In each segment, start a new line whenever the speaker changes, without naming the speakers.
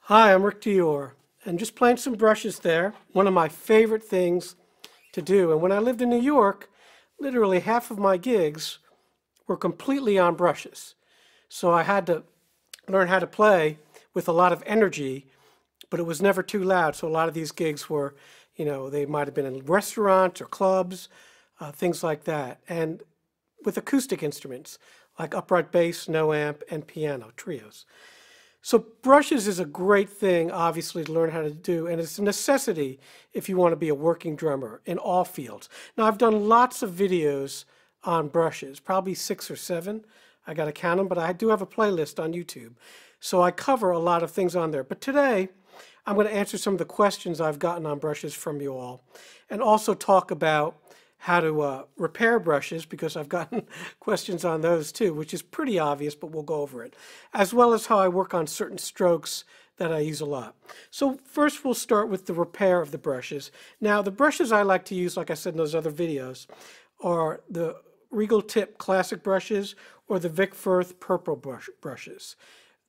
Hi, I'm Rick Dior, and just playing some brushes there. One of my favorite things to do. And when I lived in New York, literally half of my gigs were completely on brushes. So I had to learn how to play with a lot of energy, but it was never too loud. So a lot of these gigs were, they might have been in restaurants or clubs, things like that. And with acoustic instruments like upright bass, no amp, and piano, trios. So brushes is a great thing, obviously, to learn how to do, and it's a necessity if you want to be a working drummer in all fields. Now, I've done lots of videos on brushes, probably 6 or 7. I got to count them, but I do have a playlist on YouTube. So I cover a lot of things on there. But today, I'm going to answer some of the questions I've gotten on brushes from you all, and also talk about how to repair brushes, because I've gotten questions on those too, which is pretty obvious, but we'll go over it, as well as how I work on certain strokes that I use a lot. So first we'll start with the repair of the brushes. Now the brushes I like to use, like I said in those other videos, are the Regal Tip Classic brushes or the Vic Firth Purple brushes.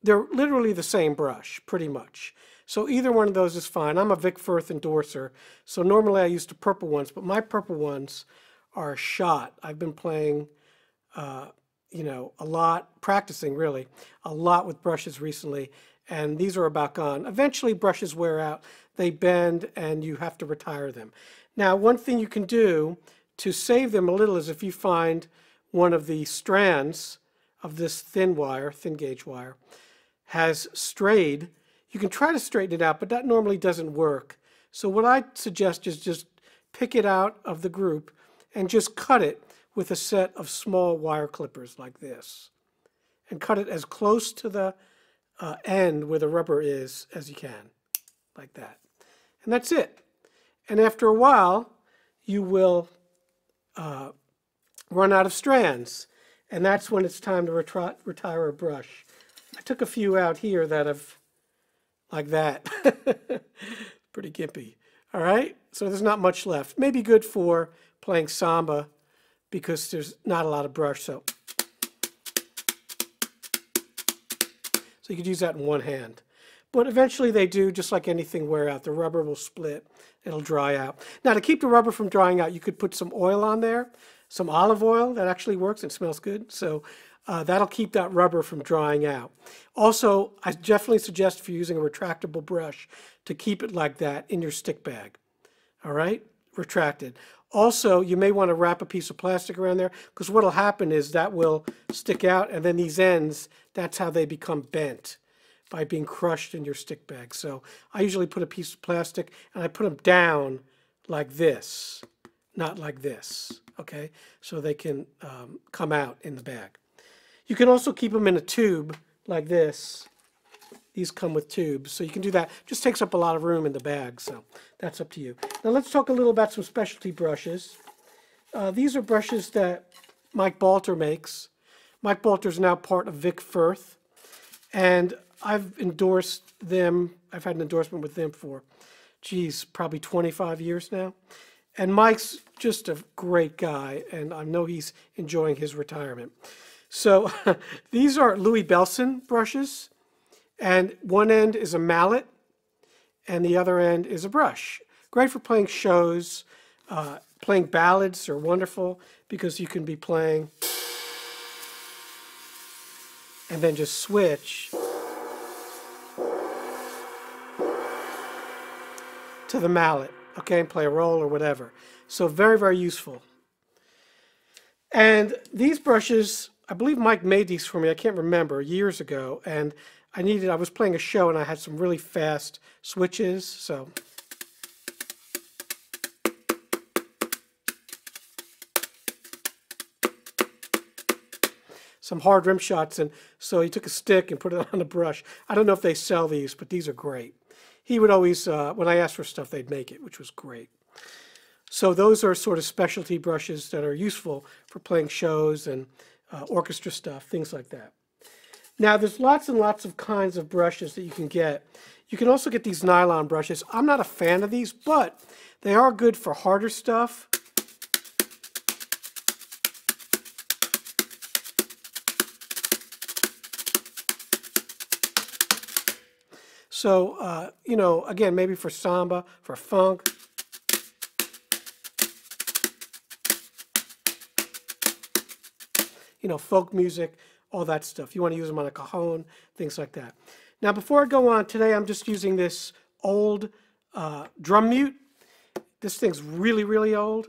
They're literally the same brush, pretty much. So either one of those is fine. I'm a Vic Firth endorser, so normally I use the purple ones, but my purple ones are a shot. I've been playing, a lot, practicing really, a lot with brushes recently, and these are about gone. Eventually brushes wear out, they bend, and you have to retire them. Now, one thing you can do to save them a little is if you find one of the strands of this thin gauge wire, has strayed, you can try to straighten it out, but that normally doesn't work. So what I suggest is just pick it out of the group and just cut it with a set of small wire clippers like this. And cut it as close to the end where the rubber is as you can, like that. And that's it. And after a while, you will run out of strands. And that's when it's time to retire a brush. I took a few out here that have, like that. Pretty gimpy. All right, so there's not much left. Maybe good for playing samba because there's not a lot of brush, so you could use that in one hand. But eventually they do, just like anything, wear out. The rubber will split, it'll dry out. Now to keep the rubber from drying out, you could put some oil on there, some olive oil, that actually works and smells good. So that'll keep that rubber from drying out. Also, I definitely suggest if you're using a retractable brush to keep it like that in your stick bag. All right, retracted. Also, you may want to wrap a piece of plastic around there because what will happen is that will stick out, and then these ends, that's how they become bent, by being crushed in your stick bag. So I usually put a piece of plastic and I put them down like this, not like this, okay? So they can come out in the bag. You can also keep them in a tube like this. These come with tubes, so you can do that. Just takes up a lot of room in the bag, so that's up to you. Now let's talk a little about some specialty brushes. These are brushes that Mike Balter makes. Mike Balter is now part of Vic Firth, and I've endorsed them. I've had an endorsement with them for, probably 25 years now. And Mike's just a great guy, and I know he's enjoying his retirement. So these are Louis Belson brushes, and one end is a mallet, and the other end is a brush. Great for playing shows. Playing ballads are wonderful because you can be playing and then just switch to the mallet, okay, and play a roll or whatever. So very, very useful. And these brushes, I believe Mike made these for me, I can't remember, years ago, and I was playing a show and I had some really fast switches, so. Some hard rim shots, and so he took a stick and put it on a brush. I don't know if they sell these, but these are great. He would always, when I asked for stuff, they'd make it, which was great. So those are sort of specialty brushes that are useful for playing shows and orchestra stuff, things like that. Now, there's lots and lots of kinds of brushes that you can get. You can also get these nylon brushes. I'm not a fan of these, but they are good for harder stuff. So, you know, again, maybe for samba, for funk. You know, folk music, all that stuff. You want to use them on a cajon, things like that. Now, before I go on, today I'm just using this old drum mute. This thing's really, really old,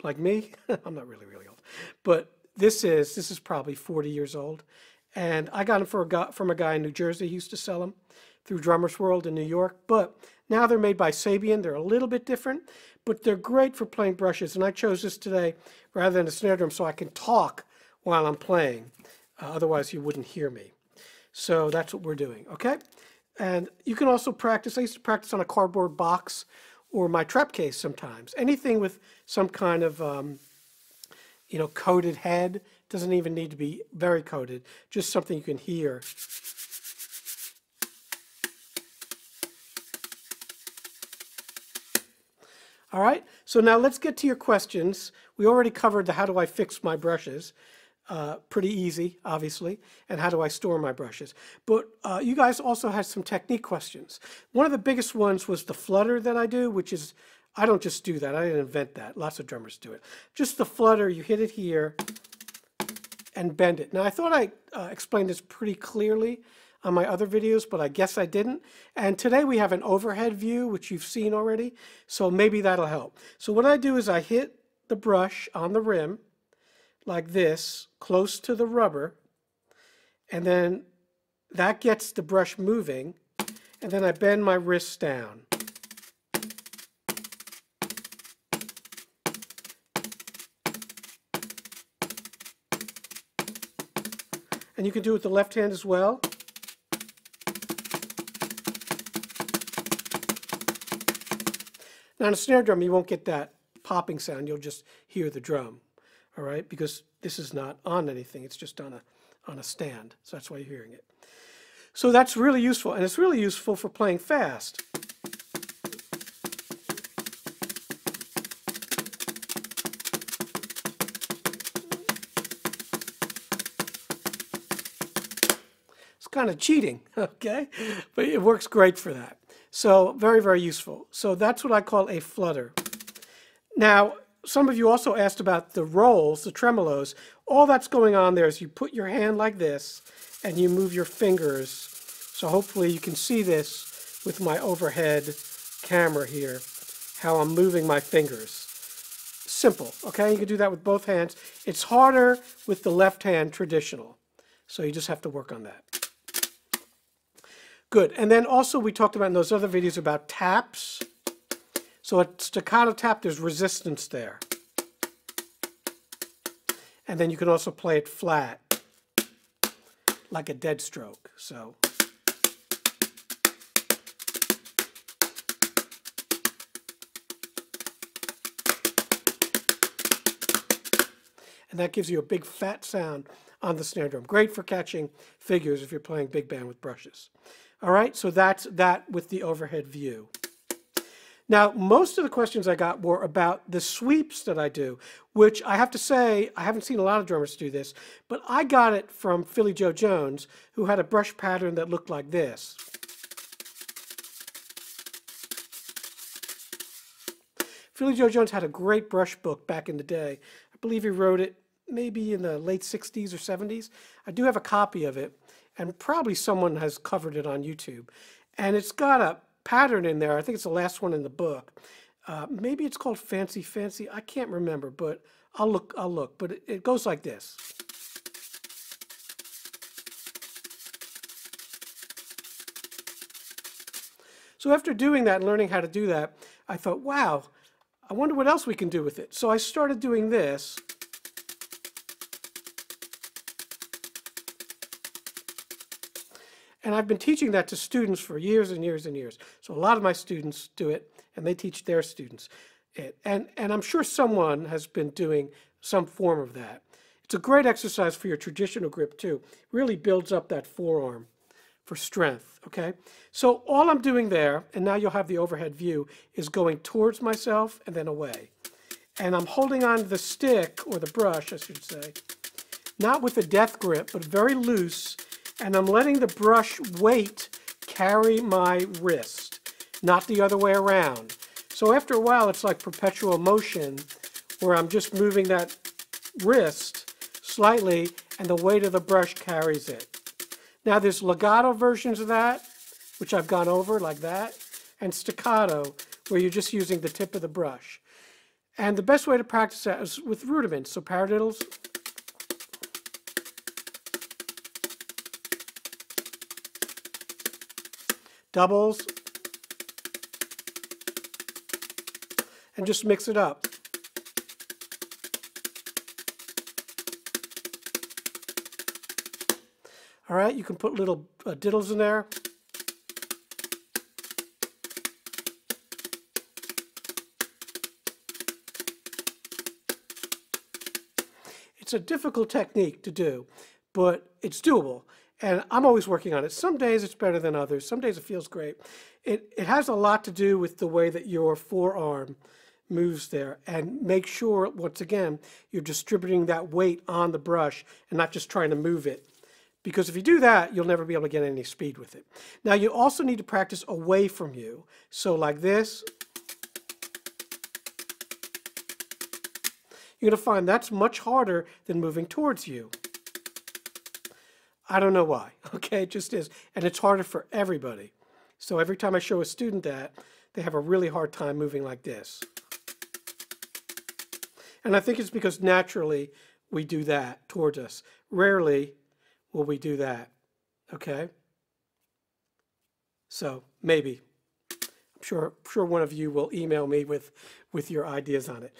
like me. I'm not really, really old. But this is probably 40 years old. And I got them from a guy in New Jersey. He used to sell them through Drummers World in New York. But now they're made by Sabian. They're a little bit different, but they're great for playing brushes. And I chose this today rather than a snare drum so I can talk while I'm playing. Otherwise, you wouldn't hear me. So that's what we're doing, okay? And you can also practice. I used to practice on a cardboard box or my trap case sometimes. Anything with some kind of, you know, coated head. Doesn't even need to be very coated. Just something you can hear. All right, so now let's get to your questions. We already covered the how do I fix my brushes. Pretty easy, obviously, and how do I store my brushes. But you guys also had some technique questions. One of the biggest ones was the flutter that I do, which is, I don't just do that. I didn't invent that. Lots of drummers do it. Just the flutter, you hit it here and bend it. Now, I thought I explained this pretty clearly on my other videos, but I guess I didn't. And today we have an overhead view, which you've seen already, so maybe that'll help. So what I do is I hit the brush on the rim like this, close to the rubber, and then that gets the brush moving, and then I bend my wrist down. And you can do it with the left hand as well. Now, on a snare drum, you won't get that popping sound. You'll just hear the drum, all right? Because this is not on anything. It's just on a stand. So that's why you're hearing it. So that's really useful. And it's really useful for playing fast. Kind of cheating, okay? But it works great for that. So very, very useful. So that's what I call a flutter. Now, some of you also asked about the rolls, the tremolos. All that's going on there is you put your hand like this and you move your fingers. So hopefully you can see this with my overhead camera here, how I'm moving my fingers. Simple, okay? You can do that with both hands. It's harder with the left hand traditional. So you just have to work on that. Good. And then also we talked about in those other videos about taps. So a staccato tap, there's resistance there. And then you can also play it flat, like a dead stroke. So. And that gives you a big fat sound on the snare drum. Great for catching figures if you're playing big band with brushes. All right, so that's that with the overhead view. Now, most of the questions I got were about the sweeps that I do, which I have to say, I haven't seen a lot of drummers do this, but I got it from Philly Joe Jones, who had a brush pattern that looked like this. Philly Joe Jones had a great brush book back in the day. I believe he wrote it maybe in the late 60s or 70s. I do have a copy of it, and probably someone has covered it on YouTube. And it's got a pattern in there. I think it's the last one in the book. Maybe it's called Fancy Fancy. I can't remember, but I'll look. But it goes like this. So after doing that and learning how to do that, I thought, wow, I wonder what else we can do with it. So I started doing this. And I've been teaching that to students for years and years and years. So a lot of my students do it, and they teach their students it. And I'm sure someone has been doing some form of that. It's a great exercise for your traditional grip, too. Really builds up that forearm for strength, okay? So all I'm doing there, and now you'll have the overhead view, is going towards myself and then away. And I'm holding on to the stick, or the brush, I should say, not with a death grip, but very loose, and I'm letting the brush weight carry my wrist, not the other way around. So after a while, it's like perpetual motion, where I'm just moving that wrist slightly, and the weight of the brush carries it. Now there's legato versions of that, which I've gone over like that, and staccato, where you're just using the tip of the brush. And the best way to practice that is with rudiments, so paradiddles, doubles, and just mix it up. All right, you can put little diddles in there. It's a difficult technique to do, but it's doable. And I'm always working on it. Some days it's better than others. Some days it feels great. It has a lot to do with the way that your forearm moves there. And make sure, once again, you're distributing that weight on the brush and not just trying to move it. Because if you do that, you'll never be able to get any speed with it. Now, you also need to practice away from you. So like this. You're going to find that's much harder than moving towards you. I don't know why. Okay, it just is. And it's harder for everybody. So every time I show a student that, they have a really hard time moving like this. And I think it's because naturally we do that towards us. Rarely will we do that. Okay? So maybe. I'm sure one of you will email me with your ideas on it.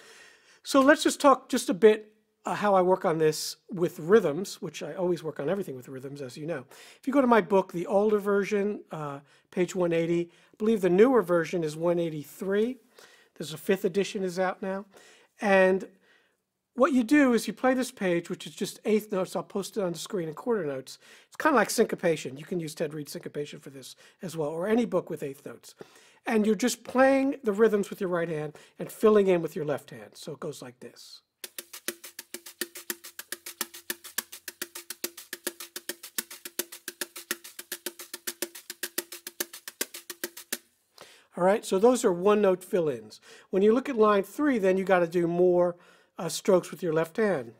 So let's just talk just a bit how I work on this with rhythms, which I always work on everything with rhythms, as you know. If you go to my book, the older version, page 180, I believe the newer version is 183. There's a 5th edition is out now. And what you do is you play this page, which is just 8th notes. I'll post it on the screen, and quarter notes. It's kind of like syncopation. You can use Ted Reed's syncopation for this as well, or any book with 8th notes. And you're just playing the rhythms with your right hand and filling in with your left hand. So it goes like this. All right, so those are one-note fill-ins. When you look at line 3, then you got to do more strokes with your left hand.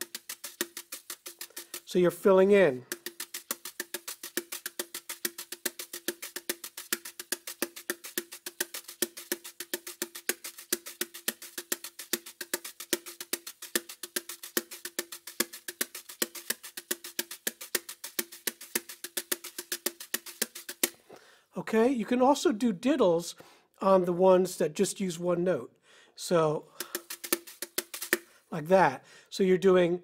So you're filling in. Okay, you can also do diddles on the ones that just use one note. So, like that. So you're doing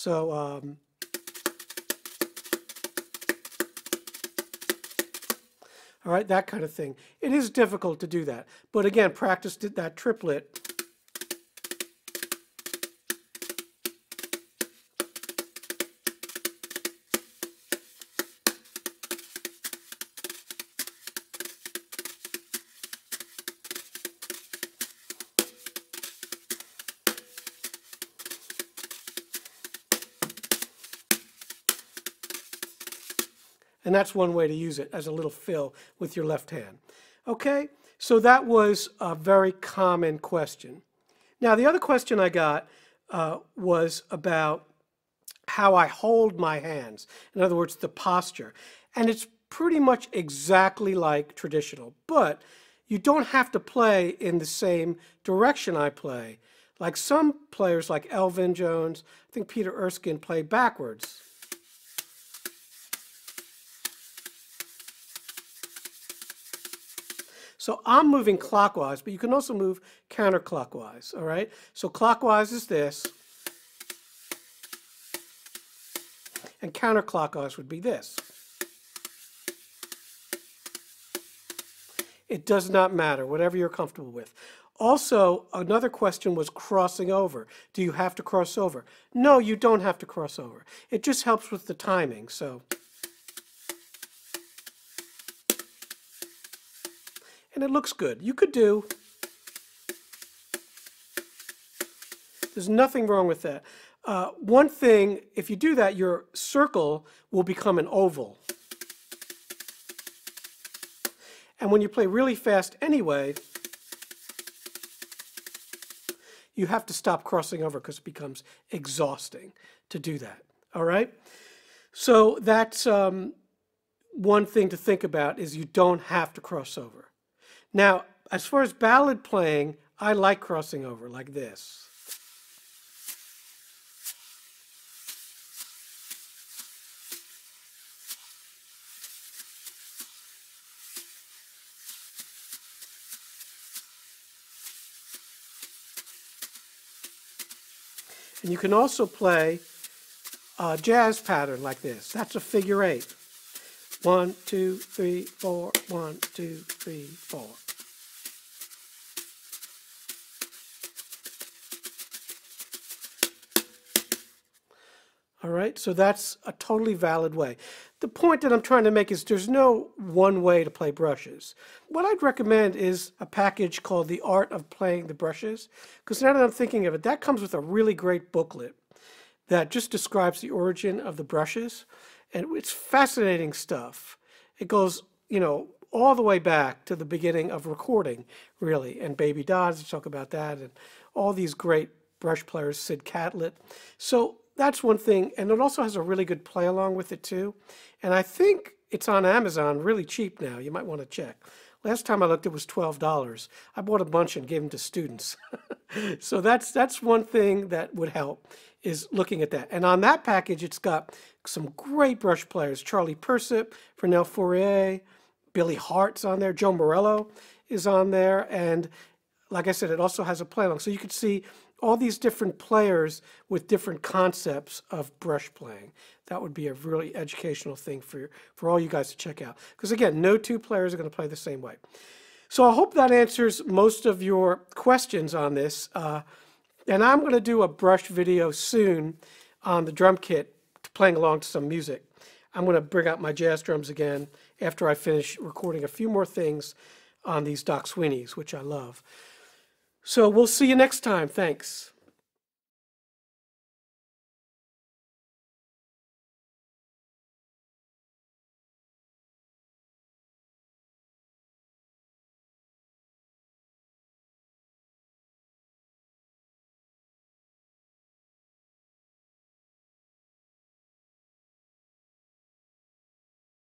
all right, that kind of thing. It is difficult to do that. But again, practice that triplet. And that's one way to use it, as a little fill with your left hand. Okay, so that was a very common question. Now, the other question I got was about how I hold my hands. In other words, the posture. And it's pretty much exactly like traditional, but you don't have to play in the same direction I play. Like some players, like Elvin Jones, I think Peter Erskine, play backwards. So I'm moving clockwise, but you can also move counterclockwise, all right? So clockwise is this, and counterclockwise would be this. It does not matter, whatever you're comfortable with. Also, another question was crossing over. Do you have to cross over? No, you don't have to cross over. It just helps with the timing, so. And it looks good. You could do There's nothing wrong with that. One thing, if you do that, your circle will become an oval. And when you play really fast anyway, you have to stop crossing over because it becomes exhausting to do that. All right? So that's one thing to think about, is you don't have to cross over. Now, as far as ballad playing, I like crossing over like this. And you can also play a jazz pattern like this. That's a figure 8. 1, 2, 3, 4, 1, 2, 3, 4. All right, so that's a totally valid way. The point that I'm trying to make is there's no one way to play brushes. What I'd recommend is a package called The Art of Playing the Brushes, because now that I'm thinking of it, that comes with a really great booklet that just describes the origin of the brushes, and it's fascinating stuff. It goes, you know, all the way back to the beginning of recording, really, and Baby Dodds, talk about that, and all these great brush players, Sid Catlett. So that's one thing, and it also has a really good play along with it too. And I think it's on Amazon really cheap now. You might want to check. Last time I looked, it was $12. I bought a bunch and gave them to students. So that's one thing that would help, is looking at that. And on that package, it's got some great brush players. Charlie Persip, Vernel Fourier, Billy Hart's on there, Joe Morello is on there, and like I said, it also has a play along. So you could see all these different players with different concepts of brush playing. That would be a really educational thing for all you guys to check out. Because again, no two players are going to play the same way. So I hope that answers most of your questions on this. And I'm going to do a brush video soon on the drum kit, playing along to some music. I'm going to bring out my jazz drums again after I finish recording a few more things on these Doc Sweeneys, which I love. So we'll see you next time. Thanks.